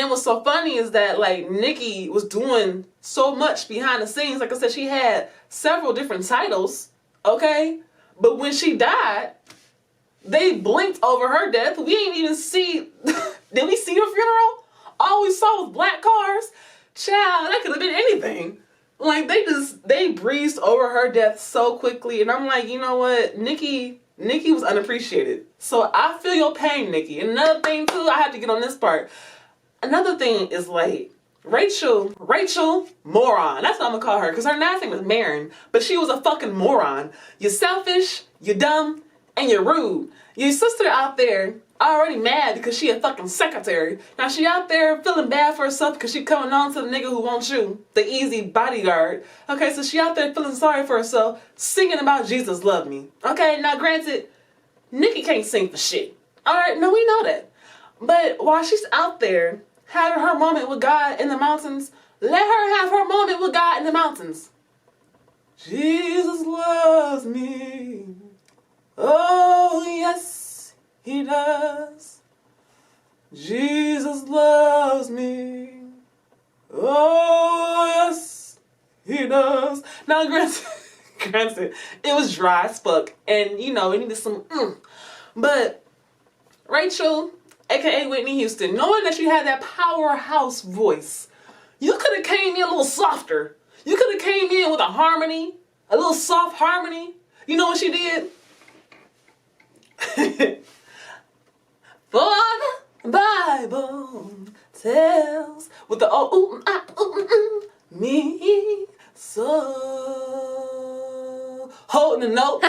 And what's so funny is that, like, Nikki was doing so much behind the scenes. Like I said, she had several different titles, okay? But when she died, they blinked over her death. We didn't even see, did we see her funeral? All we saw was black cars. Child, that could have been anything. Like, they breezed over her death so quickly. And I'm like, you know what? Nikki was unappreciated. So I feel your pain, Nikki. And another thing, too, I have to get on this part. Another thing is, like, Rachel moron. That's what I'm gonna call her, because her last name was Marin, but she was a fucking moron. You're selfish, you're dumb, and you're rude. Your sister out there already mad because she a fucking secretary. Now she out there feeling bad for herself because she coming on to the nigga who wants you, the easy bodyguard. Okay, so she out there feeling sorry for herself, singing about Jesus love me. Okay, now granted, Nikki can't sing for shit. Alright, no, we know that. But while she's out there having her moment with God in the mountains, let her have her moment with God in the mountains. Jesus loves me. Oh, yes, he does. Jesus loves me. Oh, yes, he does. Now, granted, it was dry as fuck. And, you know, it needed some But Rachel, a.k.a. Whitney Houston, knowing that you had that powerhouse voice, you could have came in a little softer. You could have came in with a harmony, a little soft harmony. You know what she did? For the Bible tells with the me so holding the note.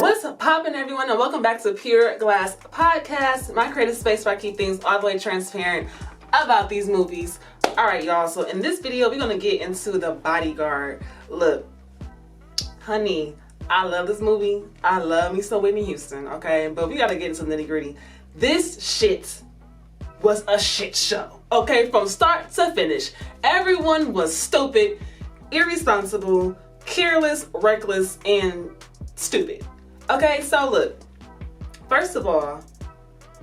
What's poppin', everyone, and welcome back to Pure Glass Podcast, my creative space where I keep things all the way transparent about these movies. Alright, y'all, so in this video, we're gonna get into The Bodyguard. Look, honey, I love this movie. I love me some Whitney Houston, okay? But we gotta get into the nitty gritty. This shit was a shit show, okay? From start to finish. Everyone was stupid, irresponsible, careless, reckless, and stupid. Okay, so look, first of all,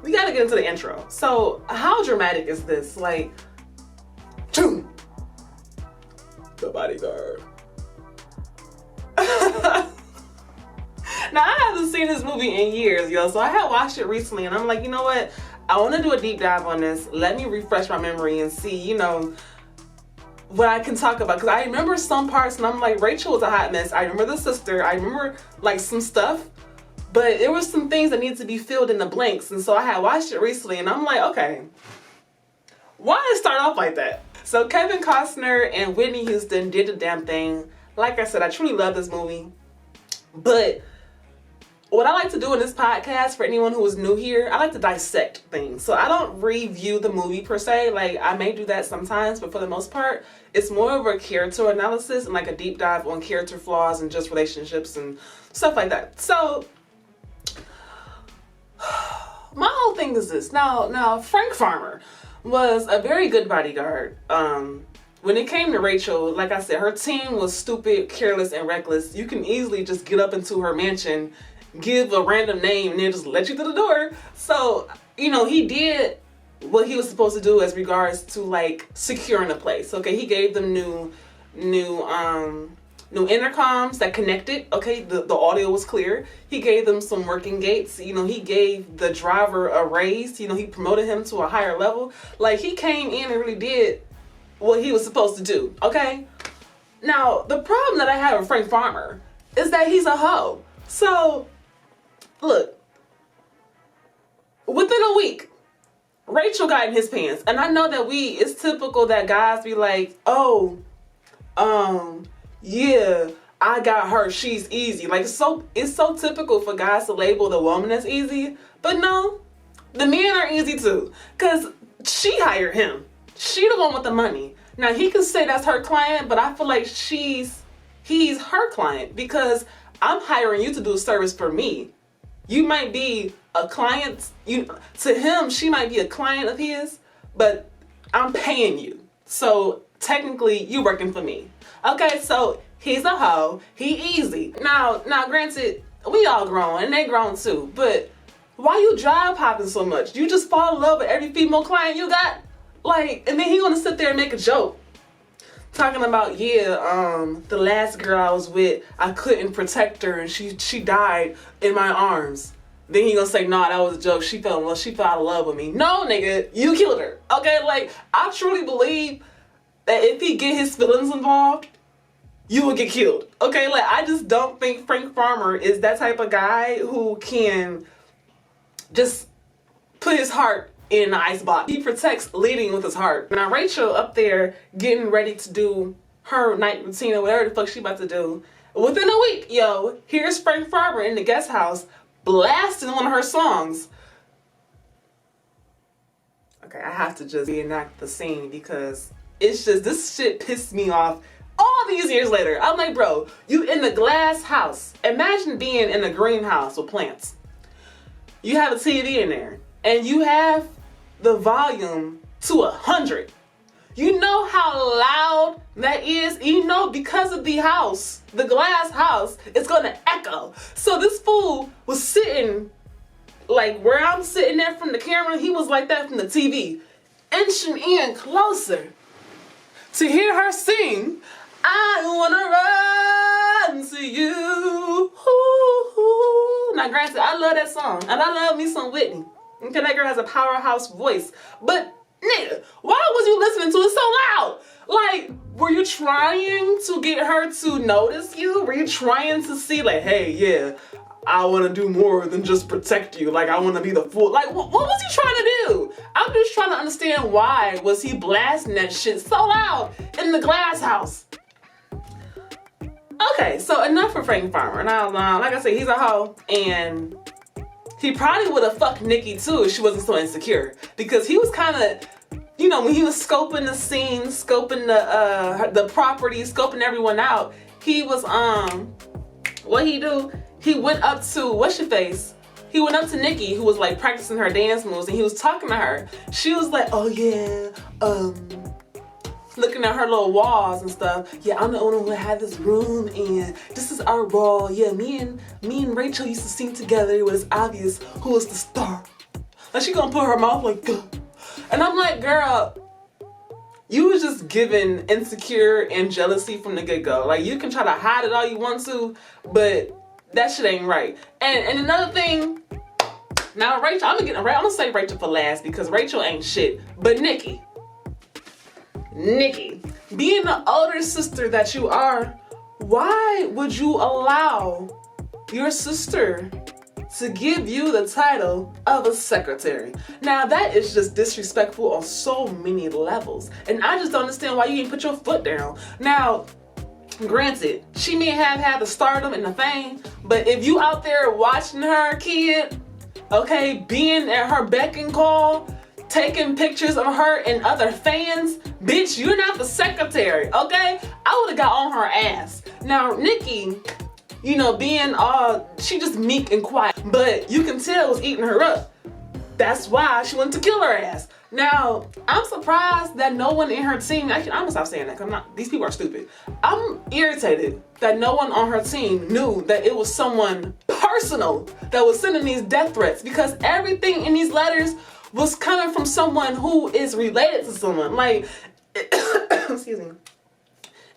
we gotta get into the intro. So how dramatic is this? Like, The Bodyguard. Now, I haven't seen this movie in years, yo, so I had watched it recently, and I'm like, you know what? I want to do a deep dive on this. Let me refresh my memory and see, you know, what I can talk about. Because I remember some parts, and I'm like, Rachel was a hot mess. I remember the sister. I remember, like, some stuff. But there were some things that needed to be filled in the blanks. And so I had watched it recently, and I'm like, okay, why did it start off like that? So Kevin Costner and Whitney Houston did the damn thing. Like I said, I truly love this movie. But what I like to do in this podcast, for anyone who is new here, I like to dissect things. So I don't review the movie per se. Like, I may do that sometimes, but for the most part, it's more of a character analysis and like a deep dive on character flaws and just relationships and stuff like that. So my whole thing is this. Now Frank Farmer was a very good bodyguard. When it came to Rachel, like I said, her team was stupid, careless, and reckless. You can easily just get up into her mansion, give a random name, and then just let you through the door. So, you know, he did what he was supposed to do as regards to, like, securing the place. Okay, he gave them new intercoms that connected. Okay, the audio was clear. He gave them some working gates. You know, he gave the driver a raise. You know, he promoted him to a higher level. Like, he came in and really did what he was supposed to do. Okay, now the problem that I have with Frank Farmer is that he's a hoe. So look, within a week, Rachel got in his pants. And I know that it's typical that guys be like, oh, yeah, I got her, she's easy. Like, it's so typical for guys to label the woman as easy. But no, the men are easy too. Because she hired him. She the one with the money. Now, he can say that's her client, but I feel like he's her client, because I'm hiring you to do a service for me. You might be a client, to him, she might be a client of his, but I'm paying you. So technically, you're working for me. Okay, so he's a hoe, he easy. Now granted, we all grown and they grown too, but why you drive hopping so much? You just fall in love with every female client you got? Like, and then he gonna sit there and make a joke. Talking about, the last girl I was with, I couldn't protect her and she died in my arms. Then he gonna say, nah, that was a joke. She fell out of love with me. No, nigga, you killed her. Okay, like, I truly believe that if he get his feelings involved, you will get killed. Okay, like, I just don't think Frank Farmer is that type of guy who can just put his heart in an ice box. He protects leading with his heart. Now, Rachel up there getting ready to do her night routine or whatever the fuck she about to do. Within a week, here's Frank Farmer in the guest house blasting one of her songs. Okay, I have to just reenact the scene because it's just, this shit pissed me off all these years later. I'm like, bro, you in the glass house. Imagine being in a greenhouse with plants. You have a TV in there and you have the volume to 100. You know how loud that is? You know, because of the house, the glass house, it's gonna echo. So this fool was sitting like where I'm sitting there from the camera, he was like that from the TV, inching in closer to hear her sing, I wanna run to you. Ooh. Now granted, I love that song, and I love me some Whitney. Okay, that girl has a powerhouse voice, but nigga, why was you listening to it so loud? Like, were you trying to get her to notice you? Were you trying to see like, hey, yeah, I want to do more than just protect you. Like, I want to be the fool. Like, what was he trying to do? I'm just trying to understand why was he blasting that shit so loud in the glass house. Okay, so enough for Frank Farmer. Now, like I said, he's a hoe, and he probably would have fucked Nikki too if she wasn't so insecure. Because he was kind of, you know, when he was scoping the scene, scoping the property, scoping everyone out, he was, what he do? He went up to, what's your face? He went up to Nikki, who was like practicing her dance moves, and he was talking to her. She was like, oh yeah, looking at her little walls and stuff. Yeah, I'm the owner who had this room, and this is our wall. Yeah, me and Rachel used to sing together. It was obvious who was the star. Like, she gonna put her mouth like, gah. And I'm like, girl, you was just giving insecure and jealousy from the get-go. Like, you can try to hide it all you want to, but that shit ain't right. And another thing, now Rachel, I'm gonna say Rachel for last because Rachel ain't shit, but Nikki, being the older sister that you are, why would you allow your sister to give you the title of a secretary? Now that is just disrespectful on so many levels, and I just don't understand why you ain't put your foot down. Now, granted, she may have had the stardom and the fame, but if you out there watching her, kid, okay, being at her beck and call, taking pictures of her and other fans, bitch, you're not the secretary, okay? I would've got on her ass. Now, Nikki, you know, being she just meek and quiet, but you can tell it was eating her up. That's why she wanted to kill her ass. Now, I'm surprised that no one in her team, actually, I'm gonna stop saying that, because these people are stupid. I'm irritated that no one on her team knew that it was someone personal that was sending these death threats, because everything in these letters was coming from someone who is related to someone. Like, excuse me.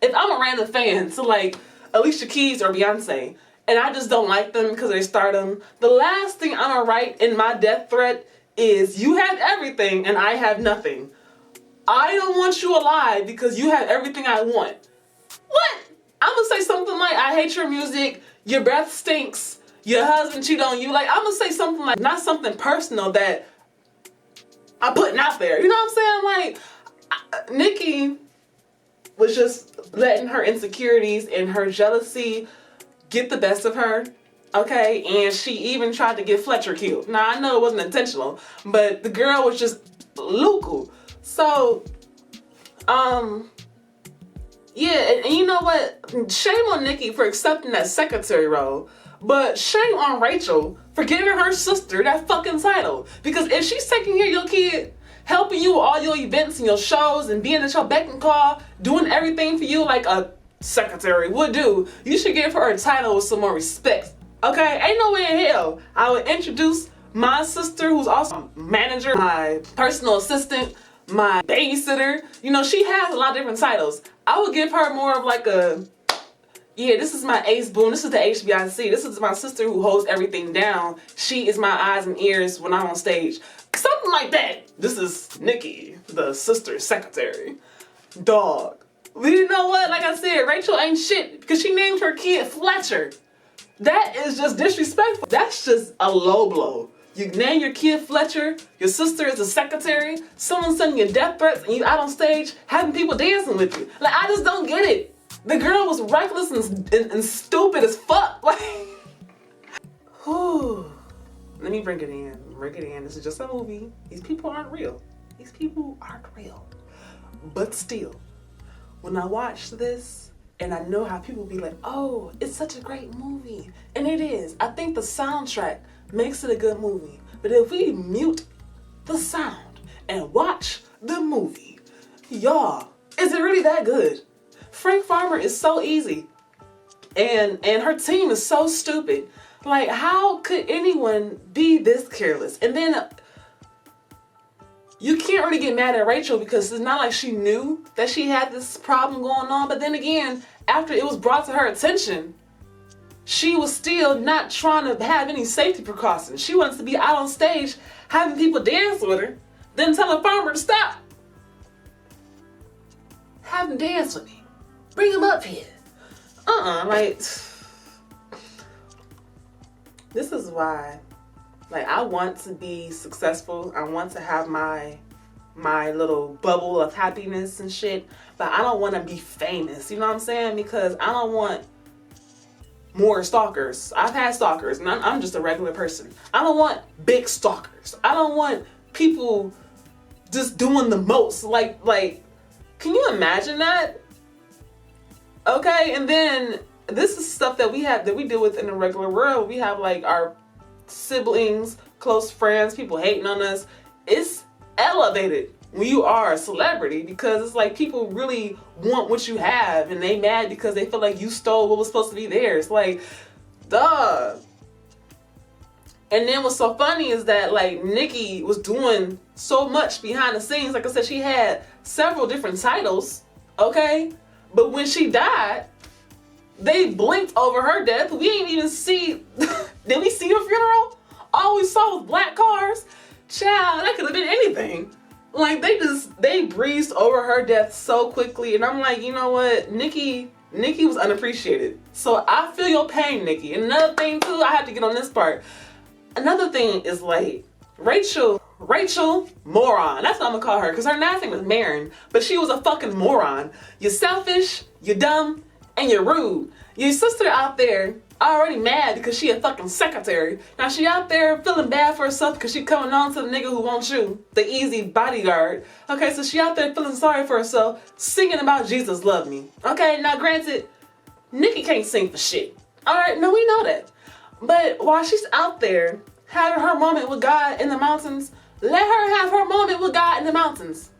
If I'm a random fan to like Alicia Keys or Beyonce, and I just don't like them because they stardom, the last thing I'm gonna write in my death threat is, you have everything and I have nothing. I don't want you alive because you have everything I want. What? I'm gonna say something like, I hate your music, your breath stinks, your husband cheated on you. Like, I'm gonna say something like, not something personal that I'm putting out there. You know what I'm saying? Like, Nikki was just letting her insecurities and her jealousy get the best of her, okay? And she even tried to get Fletcher killed. Now, I know it wasn't intentional, but the girl was just local. So, yeah, and you know what? Shame on Nikki for accepting that secretary role, but shame on Rachel for giving her sister that fucking title. Because if she's taking care of your kid, helping you with all your events and your shows and being at your beck and call, doing everything for you like a secretary would do. You should give her a title with some more respect. Okay? Ain't no way in hell I would introduce my sister, who's also a manager, my personal assistant, my babysitter. You know, she has a lot of different titles. I would give her more of like a, yeah, this is my ace boon. This is the HBIC. This is my sister who holds everything down. She is my eyes and ears when I'm on stage. Something like that. This is Nikki, the sister secretary. Dog. But you know what? Like I said, Rachel ain't shit because she named her kid Fletcher. That is just disrespectful. That's just a low blow. You name your kid Fletcher, your sister is a secretary, someone's sending you death threats, and you out on stage having people dancing with you. Like, I just don't get it. The girl was reckless and stupid as fuck. Like, whew. Let me bring it in. Bring it in. This is just a movie. These people aren't real. These people aren't real. But still, when I watch this, and I know how people be like, oh, it's such a great movie. And it is. I think the soundtrack makes it a good movie. But if we mute the sound and watch the movie, y'all, is it really that good? Frank Farmer is so easy. And her team is so stupid. Like, how could anyone be this careless? And then you can't really get mad at Rachel because it's not like she knew that she had this problem going on. But then again, after it was brought to her attention, she was still not trying to have any safety precautions. She wants to be out on stage having people dance with her, then telling Farmer to stop. Have him dance with me. Bring him up here. Like, this is why, like, I want to be successful. I want to have my little bubble of happiness and shit, but I don't want to be famous. You know what I'm saying? Because I don't want more stalkers. I've had stalkers, and I'm just a regular person. I don't want big stalkers. I don't want people just doing the most. Like, can you imagine that? Okay, and then this is stuff that we deal with in the regular world. We have like our siblings, close friends, people hating on us. It's elevated when you are a celebrity because it's like people really want what you have and they mad because they feel like you stole what was supposed to be theirs. Like, duh. And then what's so funny is that like Nikki was doing so much behind the scenes. Like I said, she had several different titles, okay? But when she died, they blinked over her death. We didn't even see, did we see her funeral? All we saw was black cars. Child, that could have been anything. Like, they breezed over her death so quickly. And I'm like, you know what? Nikki was unappreciated. So I feel your pain, Nikki. And another thing too, I have to get on this part. Another thing is like, Rachel, moron. That's what I'm gonna call her. Because her last name was Marin. But she was a fucking moron. You're selfish, you're dumb, and you're rude. Your sister out there already mad because she a fucking secretary. Now she out there feeling bad for herself because she coming on to the nigga who wants you, the easy bodyguard. Okay, so she out there feeling sorry for herself, singing about Jesus love me. Okay, now granted, Nikki can't sing for shit. Alright, no, we know that. But while she's out there having her moment with God in the mountains, let her have her moment with God in the mountains.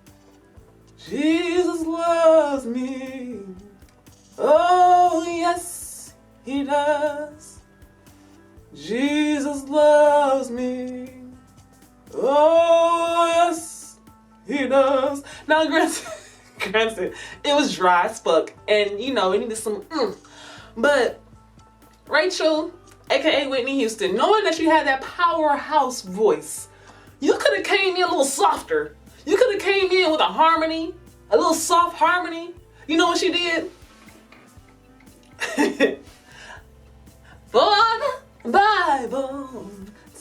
Jesus loves me. Oh, yes, he does. Jesus loves me. Oh, yes, he does. Now, granted, it was dry as fuck, and you know, it needed some But Rachel, aka Whitney Houston, knowing that you had that powerhouse voice, you could have came in a little softer. You could have came in with a harmony, a little soft harmony. You know what she did? For the Bible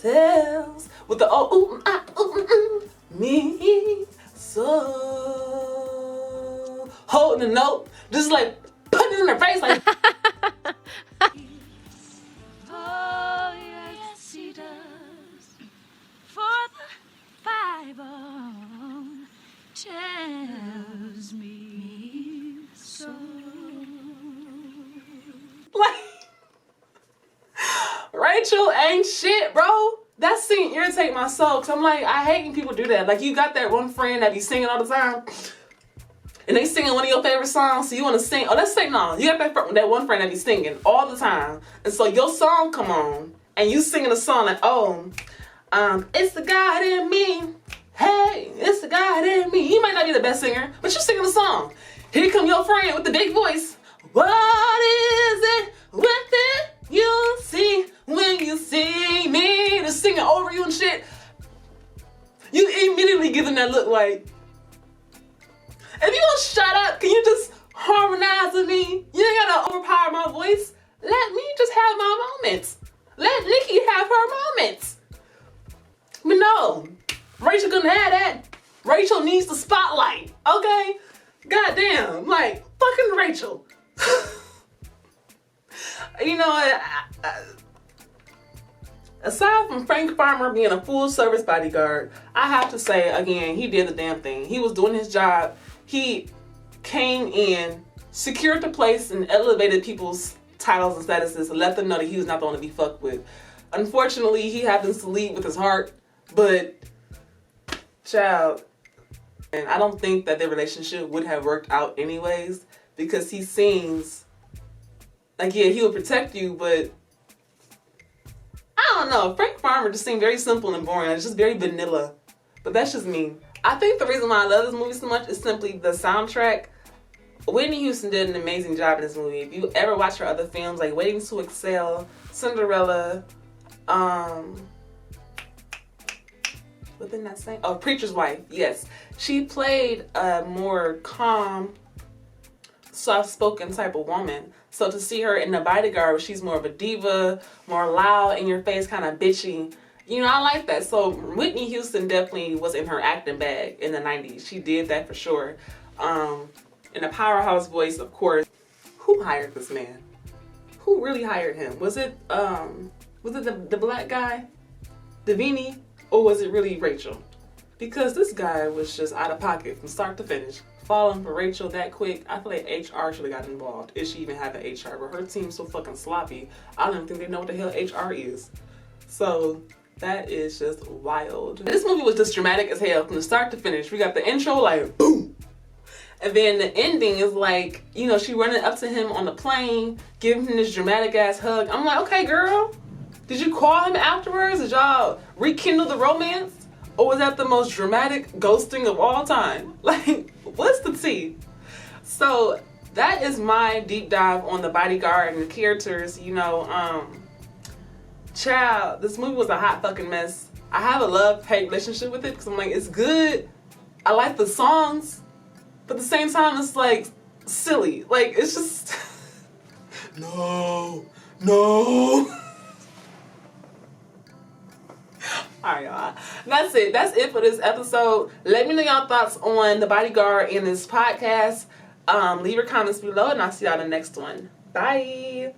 tells with the me so holding a note, just like putting it in her face like oh yes he does, for the Bible tells me so. Like, Rachel ain't shit, bro. That scene irritate my soul, cause I'm like, I hate when people do that. Like, you got that one friend that be singing all the time, and they singing one of your favorite songs, so you want to sing. Oh, let's say no. You got that one friend that be singing all the time, and so your song come on, and you singing a song like, it's the God in me. Hey, it's the God in me. You might not be the best singer, but you singing a song. Here come your friend with the big voice. What is it with it you see when you see me? They're singing over you and shit. You immediately give them that look like, if you gonna shut up, can you just harmonize with me? You ain't gotta overpower my voice. Let me just have my moments. Let Nikki have her moments. But no, Rachel couldn't have that. Rachel needs the spotlight, okay? Goddamn, like, fucking Rachel. You know what? Aside from Frank Farmer being a full-service bodyguard, I have to say, again, he did the damn thing. He was doing his job. He came in, secured the place, and elevated people's titles and statuses to let them know that he was not the one to be fucked with. Unfortunately, he happens to lead with his heart, but, child, and I don't think that their relationship would have worked out anyways, because he seems like, yeah, he would protect you, but I don't know. Frank Farmer just seemed very simple and boring. It's just very vanilla. But that's just me. I think the reason why I love this movie so much is simply the soundtrack. Whitney Houston did an amazing job in this movie. If you ever watch her other films like Waiting to Excel, Cinderella, within that same, Preacher's Wife, yes. She played a more calm, soft-spoken type of woman. So to see her in The Bodyguard, where she's more of a diva, more loud, in your face, kind of bitchy, you know, I like that. So Whitney Houston definitely was in her acting bag in the 90s. She did that for sure. In a powerhouse voice, of course. Who hired this man? Who really hired him? Was it the black guy, Davini, or was it really Rachel? Because this guy was just out of pocket from start to finish. Falling for Rachel that quick. I feel like HR should have got involved. If she even had an HR, but her team's so fucking sloppy, I don't even think they know what the hell HR is. So that is just wild. This movie was just dramatic as hell from the start to finish. We got the intro like boom, and then the ending is like, you know, she running up to him on the plane, giving him this dramatic ass hug. I'm like, okay, girl, did you call him afterwards? Did y'all rekindle the romance? Or was that the most dramatic ghosting of all time? Like, what's the tea? So that is my deep dive on The Bodyguard and the characters. You know, child, this movie was a hot fucking mess. I have a love-hate relationship with it because I'm like, it's good. I like the songs, but at the same time, it's like silly. Like, it's just no. Alright, y'all. That's it. That's it for this episode. Let me know y'all thoughts on The Bodyguard and this podcast. Leave your comments below, and I'll see y'all in the next one. Bye.